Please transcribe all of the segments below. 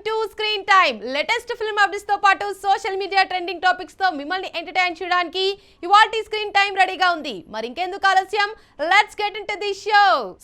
To screen time. Latest film updates తో పాటు social media trending topics తో మిమ్మల్ని ఎంటర్టైన్ చేయడానికి ఇవాల్టి స్క్రీన్ టైం రెడీగా ఉంది. మరి ఇంకెందుకు ఆలస్యం, let's get into the show.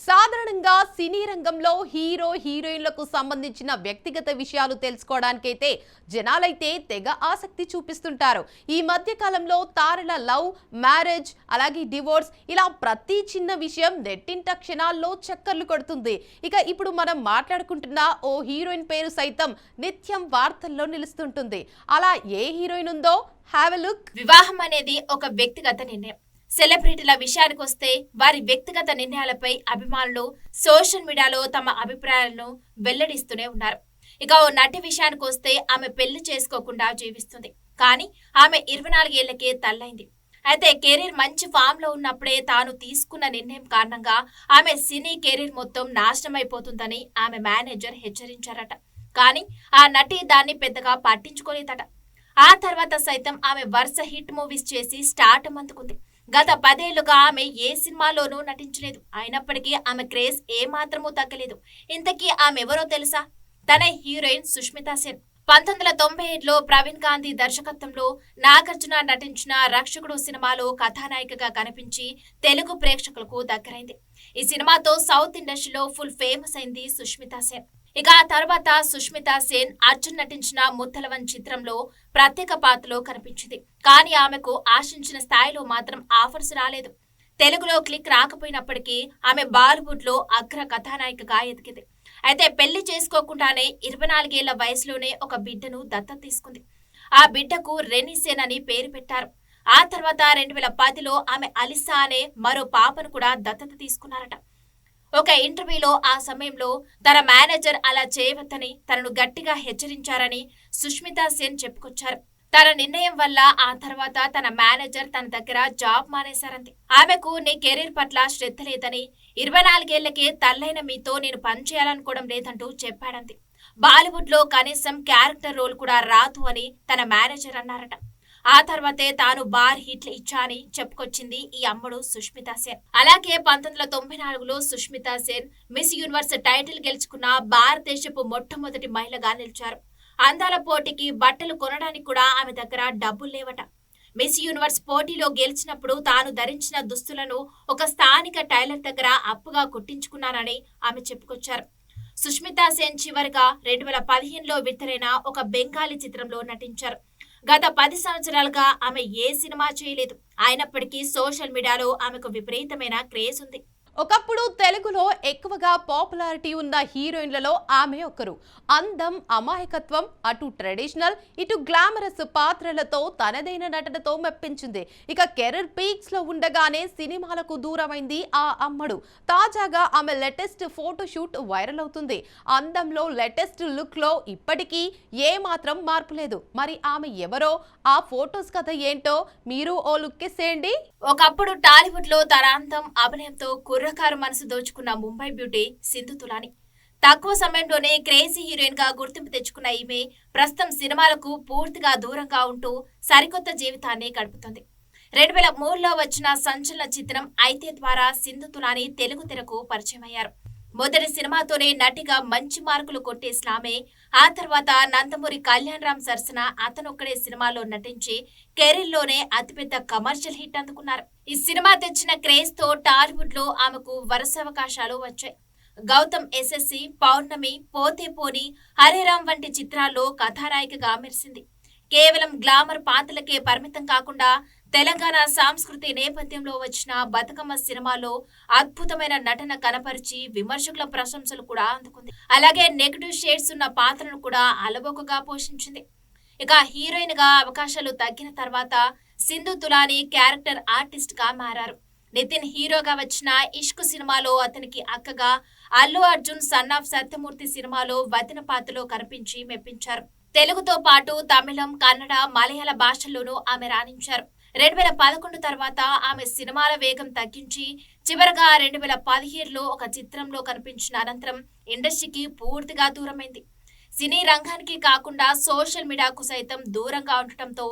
సాధారణంగా సినీ రంగంలో హీరో హీరోయిన్లకు సంబంధించిన వ్యక్తిగత విషయాలు తెలుసుకోవడానికైతే జనాలైతే తెగ ఆసక్తి చూపిస్తుంటారు. ఈ మధ్య కాలంలో తారల లవ్, మ్యారేజ్, అలాగే డివోర్స్ ఇలా ప్రతి చిన్న విషయం నెట్టింట క్షణాల్లో చక్కర్లు కొడుతుంది. ఇక ఇప్పుడు మనం మాట్లాడుకుంటున్న ఓ హీరోయిన్ పేరు సైతం నిత్యం వార్తల్లో నిలుస్తుంటుంది. అలా ఏ హీరోయిన్ ఉందో హ్యావ్ ఎ లుక్. వివాహం అనేది ఒక వ్యక్తిగత నిర్ణయం. సెలబ్రిటీల విషయానికి వస్తే వారి వ్యక్తిగత నిర్ణయాలపై అభిమానులు సోషల్ మీడియాలో తమ అభిప్రాయాలను వెల్లడిస్తూనే ఉన్నారు. ఇక ఓ నటి విషయానికి వస్తే ఆమె పెళ్లి చేసుకోకుండా జీవిస్తుంది. కానీ ఆమె 24 ఏళ్లకే తల్లైంది. అయితే కెరీర్ మంచి ఫామ్ లో ఉన్నప్పుడే తాను తీసుకున్న నిర్ణయం కారణంగా ఆమె సినీ కెరీర్ మొత్తం నాశనమైపోతుందని ఆమె మేనేజర్ హెచ్చరించారట. కానీ ఆ నటి దాన్ని పెద్దగా పట్టించుకోలేదట. ఆ తర్వాత సైతం ఆమె వరుస హిట్ మూవీస్ చేసి స్టార్ట్ అందుకుంది. గత 10 ఏళ్లుగా ఆమె ఏ సినిమాలోనూ నటించలేదు. అయినప్పటికీ ఆమె క్రేజ్ ఏమాత్రమూ తగ్గలేదు. ఇంతకీ ఆమె ఎవరో తెలుసా? తన హీరోయిన్ సుష్మితా సేన్. 1997లో ప్రవీణ్ గాంధీ దర్శకత్వంలో నాగార్జున నటించిన రక్షకుడు సినిమాలో కథానాయికగా కనిపించి తెలుగు ప్రేక్షకులకు దగ్గరైంది. ఈ సినిమాతో సౌత్ ఇండస్ట్రీలో ఫుల్ ఫేమస్ అయింది సుష్మితా సేన్. ఇక ఆ తర్వాత సుష్మితా సేన్ అర్జున్ నటించిన ముత్తలవన్ చిత్రంలో ప్రత్యేక పాత్రలో కనిపించింది. కానీ ఆమెకు ఆశించిన స్థాయిలో మాత్రం ఆఫర్స్ రాలేదు. తెలుగులో క్లిక్ రాకపోయినప్పటికీ ఆమె బాలీవుడ్ లో అగ్ర కథానాయికగా ఎదిగింది. అయితే పెళ్లి చేసుకోకుండానే 24 ఏళ్ల వయసులోనే ఒక బిడ్డను దత్తత తీసుకుంది. ఆ బిడ్డకు రెనీ సేన్ అని పేరు పెట్టారు. ఆ తర్వాత 2010లో ఆమె అలిసా అనే మరో పాపను కూడా దత్తత తీసుకున్నారట. ఒక ఇంటర్వ్యూలో ఆ సమయంలో తన మేనేజర్ అలా చేయవద్దని తనను గట్టిగా హెచ్చరించారని సుష్మితా సేన్ చెప్పుకొచ్చారు. తన నిర్ణయం వల్ల ఆ తర్వాత తన మేనేజర్ తన దగ్గర జాబ్ మానేశారంది. ఆమెకు నీ కెరీర్ పట్ల శ్రద్ధ లేదని, 24 ఏళ్లకే తల్లైన మీతో నేను పనిచేయాలనుకోవడం లేదంటూ చెప్పాడంది. బాలీవుడ్ లో కనీసం క్యారెక్టర్ రోల్ కూడా రాదు అని తన మేనేజర్ అన్నారట. ఆ తర్వాతే తాను బార్ హిట్లు ఇచ్చా అని చెప్పుకొచ్చింది ఈ అమ్మడు సుష్మితా సేన్. అలాగే 1994లో Sushmita Sen Miss Universe title గెలుచుకున్న భారతదేశపు మొట్టమొదటి మహిళగా నిలిచారు. అందాల పోటీకి బట్టలు కొనడానికి కూడా ఆమె దగ్గర డబ్బులు లేవట. మిస్ యూనివర్స్ పోటీలో గెలిచినప్పుడు తాను ధరించిన దుస్తులను ఒక స్థానిక టైలర్ దగ్గర అప్పుగా కుట్టించుకున్నానని ఆమె చెప్పుకొచ్చారు. సుష్మితా సేన్ చివరిగా 2015లో విడుదలైన ఒక బెంగాలీ చిత్రంలో నటించారు. గత 10 సంవత్సరాలుగా ఆమె ఏ సినిమా చేయలేదు. అయినప్పటికీ సోషల్ మీడియాలో ఆమెకు విపరీతమైన క్రేజ్ ఉంది. ఒకప్పుడు తెలుగులో ఎక్కువగా పాపులారిటీ ఉన్న హీరోయిన్లలో ఆమె ఒకరు. అందం, అమాయకత్వం, అటు ట్రెడిషనల్ ఇటు గ్లామరస్ పాత్రలతో తనదైన నటనతో మెప్పించింది. ఇక కెరీర్ పీక్స్ లో ఉండగానే సినిమాలకు దూరమైంది ఆ అమ్మడు. తాజాగా ఆమె లేటెస్ట్ ఫోటోషూట్ వైరల్ అవుతుంది. అందంలో లేటెస్ట్ లుక్ లో ఇప్పటికీ ఏ మాత్రం మార్పు లేదు. మరి ఆమె ఎవరో, ఆ ఫోటోస్ కథ ఏంటో మీరు ఓ లుక్కేసేయండి. ఒకప్పుడు టాలీవుడ్ లో తన అందం, అభినయంతో కుర్రకారు మనసు దోచుకున్న ముంబై బ్యూటీ సింధు తులాని. తక్కువ సమయంలోనే క్రేజీ హీరోయిన్ గా గుర్తింపు తెచ్చుకున్న ఈమె ప్రస్తుతం సినిమాలకు పూర్తిగా దూరంగా ఉంటూ సరికొత్త జీవితాన్ని గడుపుతుంది. 2003లో వచ్చిన సంచలన చిత్రం అయితే ద్వారా సింధు తులాని తెలుగు తెరకు పరిచయం అయ్యారు. మొదటి సినిమాతోనే నటిగా మంచి మార్కులు కొట్టేసిన ఆమె ఆ తర్వాత నందమూరి కళ్యాణ్ రామ్ సరసన అతనొక్కడే సినిమాలో నటించి కెరీర్ లోనే అతిపెద్ద కమర్షియల్ హిట్ అందుకున్నారు. ఈ సినిమా తెచ్చిన క్రేజ్ తో టాలీవుడ్ లో ఆమెకు వరుస అవకాశాలు వచ్చాయి. గౌతమ్ ఎస్ఎస్సి, పౌర్ణమి, పోతే పోని, హరిరామ్ వంటి చిత్రాల్లో కథానాయికగా మెరిసింది. కేవలం గ్లామర్ పాత్రలకే పరిమితం కాకుండా తెలంగాణ సంస్కృతి నేపథ్యంలో వచ్చిన బతుకమ్మ సినిమాలో అద్భుతమైన నటన కనపరిచి విమర్శకుల ప్రశంసలు కూడా అందుకుంది. అలాగే నెగటివ్ షేడ్స్ ఉన్న పాత్రను కూడా అలవోకగా పోషించింది. ఇక హీరోయిన్ గా అవకాశాలు తగ్గిన తర్వాత సింధు తులాని క్యారెక్టర్ ఆర్టిస్ట్ గా మారారు. నితిన్ హీరోగా వచ్చిన ఇష్క్ సినిమాలో అతనికి అక్కగా, అల్లు అర్జున్ సన్ ఆఫ్ సత్యమూర్తి సినిమాలో వదిన పాత్రలో కనిపించి మెప్పించారు. తెలుగుతో పాటు తమిళం, కన్నడ, మలయాళ భాషల్లోనూ ఆమె రాణించారు. 2011 తర్వాత ఆమె సినిమాల వేగం తగ్గించి చివరగా 2017లో ఒక చిత్రంలో కనిపించిన అనంతరం ఇండస్ట్రీకి పూర్తిగా దూరమైంది. సినీ రంగానికి కాకుండా సోషల్ మీడియాకు సైతం దూరంగా ఉండటంతో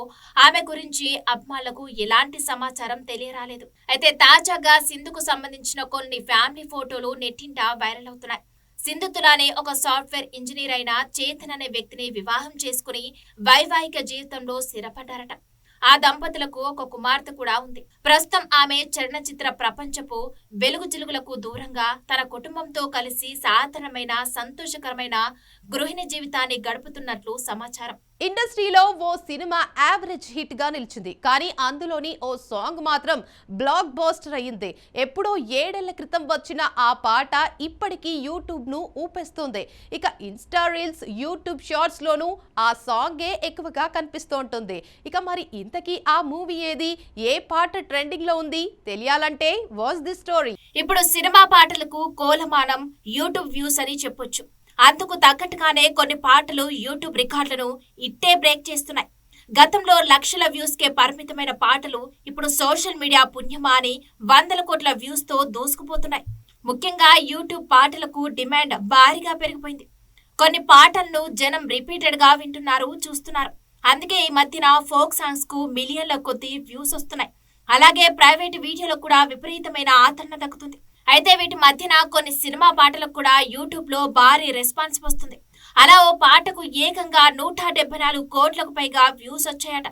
ఆమె గురించి అభిమానులకు ఎలాంటి సమాచారం తెలియరాలేదు. అయితే తాజాగా సింధుకు సంబంధించిన కొన్ని ఫ్యామిలీ ఫోటోలు నెట్టింట వైరల్ అవుతున్నాయి. సింధుతుల అనే ఒక సాఫ్ట్వేర్ ఇంజనీర్ అయిన చేతన్ అనే వ్యక్తిని వివాహం చేసుకుని వైవాహిక జీవితంలో స్థిరపడ్డారట. ఆ దంపతులకు ఒక కుమార్తె కూడా ఉంది. ప్రస్తుతం ఆమె చలనచిత్ర ప్రపంచపు వెలుగు జిలుగులకు దూరంగా తన కుటుంబంతో కలిసి సాధారణమైన సంతోషకరమైన గృహిణి జీవితాన్ని గడుపుతున్నట్లు సమాచారం. ఇండస్ట్రీలో ఓ సినిమా యావరేజ్ హిట్ గా నిలిచింది. కానీ అందులోని ఓ సాంగ్ మాత్రం బ్లాక్ బస్టర్ అయ్యింది. ఎప్పుడో 7 ఏళ్ల క్రితం వచ్చిన ఆ పాట ఇప్పటికీ యూట్యూబ్ ను ఊపేస్తుంది. ఇక ఇన్స్టా రీల్స్, యూట్యూబ్ షార్ట్స్ లోనూ ఆ సాంగే ఎక్కువగా కనిపిస్తోంటుంది. ఇక మరి ఇంతకీ ఆ మూవీ ఏది, ఏ పాట ట్రెండింగ్ లో ఉంది తెలియాలంటే వాచ్ ది స్టోరీ. ఇప్పుడు సినిమా పాటలకు కోలమానం యూట్యూబ్ వ్యూస్ అని చెప్పొచ్చు. అందుకు తగ్గట్టుగానే కొన్ని పాటలు యూట్యూబ్ రికార్డులను ఇట్టే బ్రేక్ చేస్తున్నాయి. గతంలో లక్షల వ్యూస్ కే పరిమితమైన పాటలు ఇప్పుడు సోషల్ మీడియా పుణ్యమా అని 100 కోట్ల వ్యూస్ తో దూసుకుపోతున్నాయి. ముఖ్యంగా యూట్యూబ్ పాటలకు డిమాండ్ భారీగా పెరిగిపోయింది. కొన్ని పాటలను జనం రిపీటెడ్ గా వింటున్నారు, చూస్తున్నారు. అందుకే ఈ మధ్యన ఫోక్ సాంగ్స్ కు మిలియన్ల కొద్ది వ్యూస్ వస్తున్నాయి. అలాగే ప్రైవేట్ వీడియోలకు కూడా విపరీతమైన ఆదరణ దక్కుతుంది. అయితే వీటి మధ్యన కొన్ని సినిమా పాటలకు కూడా యూట్యూబ్ లో భారీ రెస్పాన్స్ వస్తుంది. అలా ఓ పాటకు ఏకంగా 174 కోట్లకు పైగా వ్యూస్ వచ్చాయట.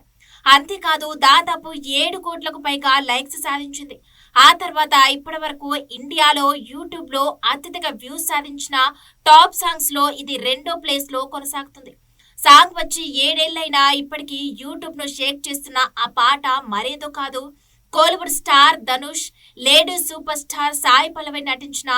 అంతేకాదు దాదాపు 7 కోట్లకు పైగా లైక్స్ సాధించింది. ఆ తర్వాత ఇప్పటి వరకు ఇండియాలో యూట్యూబ్ లో అత్యధిక వ్యూస్ సాధించిన టాప్ సాంగ్స్ లో ఇది 2వ ప్లేస్ లో కొనసాగుతుంది. సాంగ్ వచ్చి 7 ఏళ్లైనా ఇప్పటికీ యూట్యూబ్ ను షేక్ చేస్తున్న ఆ పాట మరేదో కాదు, Kollywood star Dhanush, lady super star Sai Pallavi నటించిన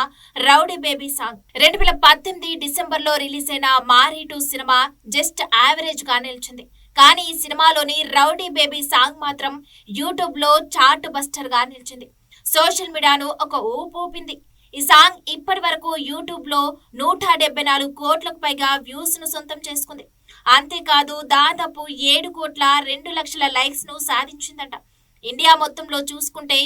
రౌడీ బేబీ సాంగ్. 2018 డిసెంబర్లో రిలీజ్ అయిన మారీ 2 సినిమా జస్ట్ యావరేజ్ గా నిలిచింది. కానీ ఈ సినిమాలోని రౌడీ బేబీ సాంగ్ మాత్రం యూట్యూబ్ లో చార్ట్ బస్టర్ గా నిలిచింది. సోషల్ మీడియాను ఒక ఊపు ఊపింది. ఈ సాంగ్ ఇప్పటి వరకు యూట్యూబ్ లో 174 కోట్లకు పైగా వ్యూస్ ను సొంతం చేసుకుంది. అంతేకాదు దాదాపు 7 కోట్ల 2 లక్షల లైక్స్ ను సాధించిందట. ఇండియా మొత్తంలో చూసుకుంటే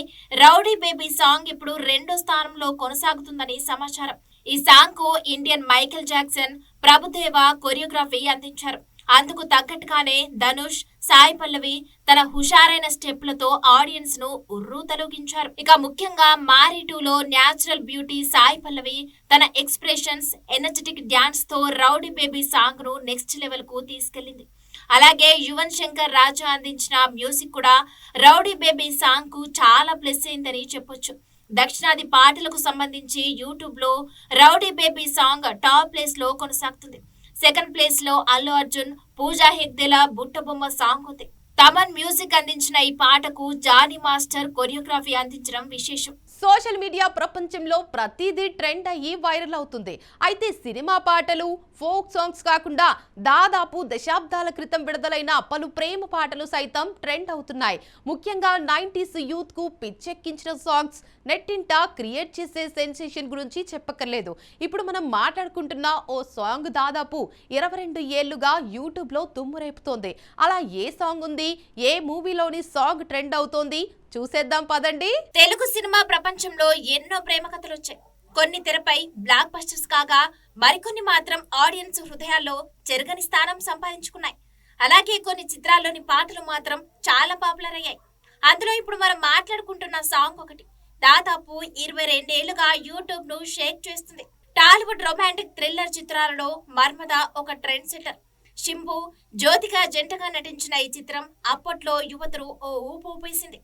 రౌడీ బేబీ సాంగ్ ఇప్పుడు 2వ స్థానంలో కొనసాగుతుందని సమాచారం. ఈ సాంగ్ కు Indian Michael Jackson, Prabhudeva choreography అందించారు. అందుకు తగ్గట్టుగానే ధనుష్, సాయి పల్లవి తన హుషారైన స్టెప్లతో ఆడియన్స్ ను ఉర్రూ తొలగించారు. ఇక ముఖ్యంగా మారీ 2లో న్యాచురల్ బ్యూటీ సాయి పల్లవి తన ఎక్స్ప్రెషన్స్, ఎనర్జెటిక్ డాన్స్ తో రౌడీ బేబీ సాంగ్ ను నెక్స్ట్ లెవెల్ కు తీసుకెళ్లింది. అలాగే యువన్ శంకర్ రాజా అందించిన మ్యూజిక్ కూడా రౌడీ బేబీ సాంగ్ కు చాలా ప్లస్ అయిందని చెప్పొచ్చు. దక్షిణాది పాటలకు సంబంధించి యూట్యూబ్ లో rowdy baby song top place లో కొనసాగుతుంది. సెకండ్ ప్లేస్ లో అల్లు అర్జున్, పూజా హెగ్దెల బుట్టబొమ్మ సాంగ్ ఉంది. తమన్ మ్యూజిక్ అందించిన ఈ పాటకు జానీ మాస్టర్ కొరియోగ్రఫీ అందించడం విశేషం. సోషల్ మీడియా ప్రపంచంలో ప్రతిదీ ట్రెండ్ అయ్యి వైరల్ అవుతుంది. అయితే సినిమా పాటలు, ఫోక్ సాంగ్స్ కాకుండా దాదాపు దశాబ్దాల క్రితం విడుదలైన పలు ప్రేమ పాటలు సైతం ట్రెండ్ అవుతున్నాయి. ముఖ్యంగా 90s యూత్ కు పిచ్చెక్కించిన సాంగ్స్ నెట్టింట క్రియేట్ చేసే సెన్సేషన్ గురించి చెప్పక్కర్లేదు. ఇప్పుడు మనం మాట్లాడుకుంటున్న ఓ సాంగ్ దాదాపు 22 ఏళ్లుగా యూట్యూబ్ లో దుమ్మురేపుతోంది. అలా ఏ సాంగ్ ఉంది, ఏ మూవీలోని సాంగ్ ట్రెండ్ అవుతోంది చూసేద్దాం పదండి. తెలుగు సినిమా ప్రపంచంలో ఎన్నో ప్రేమ కథలు వచ్చాయి. కొన్ని తెరపై బ్లాక్ బస్టర్స్ కాగా మరికొన్ని మాత్రం ఆడియన్స్ హృదయాల్లో చెరగని స్థానం సంపాదించుకున్నాయి. అలాగే కొన్ని చిత్రాల్లోని పాటలు మాత్రం చాలా పాపులర్ అయ్యాయి. అందులో ఇప్పుడు మనం మాట్లాడుకుంటున్న సాంగ్ ఒకటి దాదాపు 22 ఏళ్లుగా యూట్యూబ్ ను షేక్ చేస్తుంది. టాలీవుడ్ రొమాంటిక్ థ్రిల్లర్ చిత్రాలలో మర్మద ఒక ట్రెండ్ సెటర్. శింబు, జ్యోతిక జంటగా నటించిన ఈ చిత్రం అప్పట్లో యువతను ఓ ఊపు ఊపేసింది.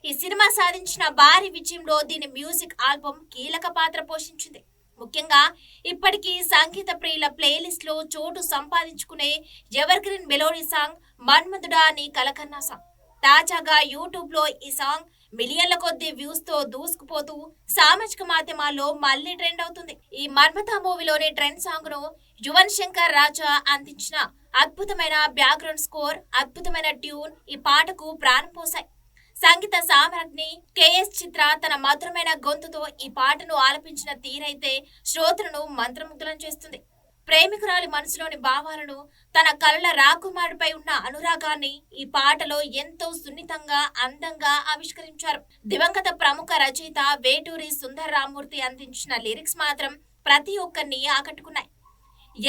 ఈ సినిమా సాధించిన భారీ విజయంలో దీని మ్యూజిక్ ఆల్బమ్ కీలక పాత్ర పోషించింది. ముఖ్యంగా ఇప్పటికీ సంగీత ప్రియుల ప్లేలిస్ట్ లో చోటు సంపాదించుకునే ఎవర్ గ్రీన్ మెలోడీ సాంగ్ మన్మధుడా నీ కలకన్నా సాంగ్. తాజాగా యూట్యూబ్ లో ఈ సాంగ్ మిలియన్ల కొద్ది వ్యూస్ తో దూసుకుపోతూ సామాజిక మాధ్యమాల్లో మళ్లీ ట్రెండ్ అవుతుంది. ఈ మన్మథ మూవీలోని ట్రెండ్ సాంగ్ ను యువన్ శంకర్ రాజా అందించిన అద్భుతమైన బ్యాక్గ్రౌండ్ స్కోర్, అద్భుతమైన ట్యూన్ ఈ పాటకు ప్రాణం పోసాయి. సంగీత సామ్రాజ్ఞి కెఎస్ చిత్ర తన మధురమైన గొంతుతో ఈ పాటను ఆలపించిన తీరైతే శ్రోతలను మంత్రముగ్ధులను చేస్తుంది. ప్రేమికురాలి మనసులోని భావాలను, తన కలల రాకుమారుడిపై ఉన్న అనురాగాన్ని ఈ పాటలో ఎంతో సున్నితంగా, అందంగా ఆవిష్కరించారు. దివంగత ప్రముఖ రచయిత వేటూరి సుందర రామూర్తి అందించిన లిరిక్స్ మాత్రం ప్రతి ఒక్కరిని ఆకట్టుకున్నాయి.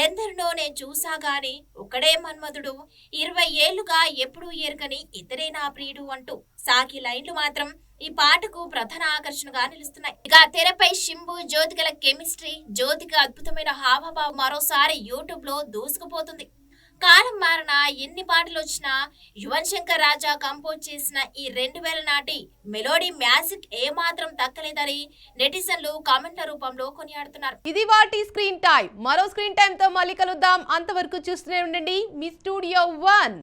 ఎందరినో నేను చూసా గాని ఒకడే మన్మధుడు 20 ఏళ్లుగా ఎప్పుడూ ఎరగని ఇతరే నా ప్రియుడు అంటూ సాగి లైన్లు మాత్రం ఈ పాటకు ప్రధాన ఆకర్షణగా నిలుస్తున్నాయి. ఇక తెరపై శింబు జ్యోతికల కెమిస్ట్రీ, జ్యోతిక అద్భుతమైన హావభావం మరోసారి యూట్యూబ్ లో దూసుకుపోతుంది. కాలం మారిన ఎన్ని పాటలు వచ్చినా యువన్ శంకర్ రాజా కంపోజ్ చేసిన ఈ 2000 నాటి మెలోడీ మ్యాజిక్ ఏమాత్రం దక్కలేదని నెటిజన్లు కామెంట్ల రూపంలో కొనియాడుతున్నారు. ఇది వాటి స్క్రీన్ టైం. మరో స్క్రీన్ టైం తో మళ్ళీ కలుద్దాం. అంతవరకు చూస్తూనే ఉండండి మీ స్టూడియో 1.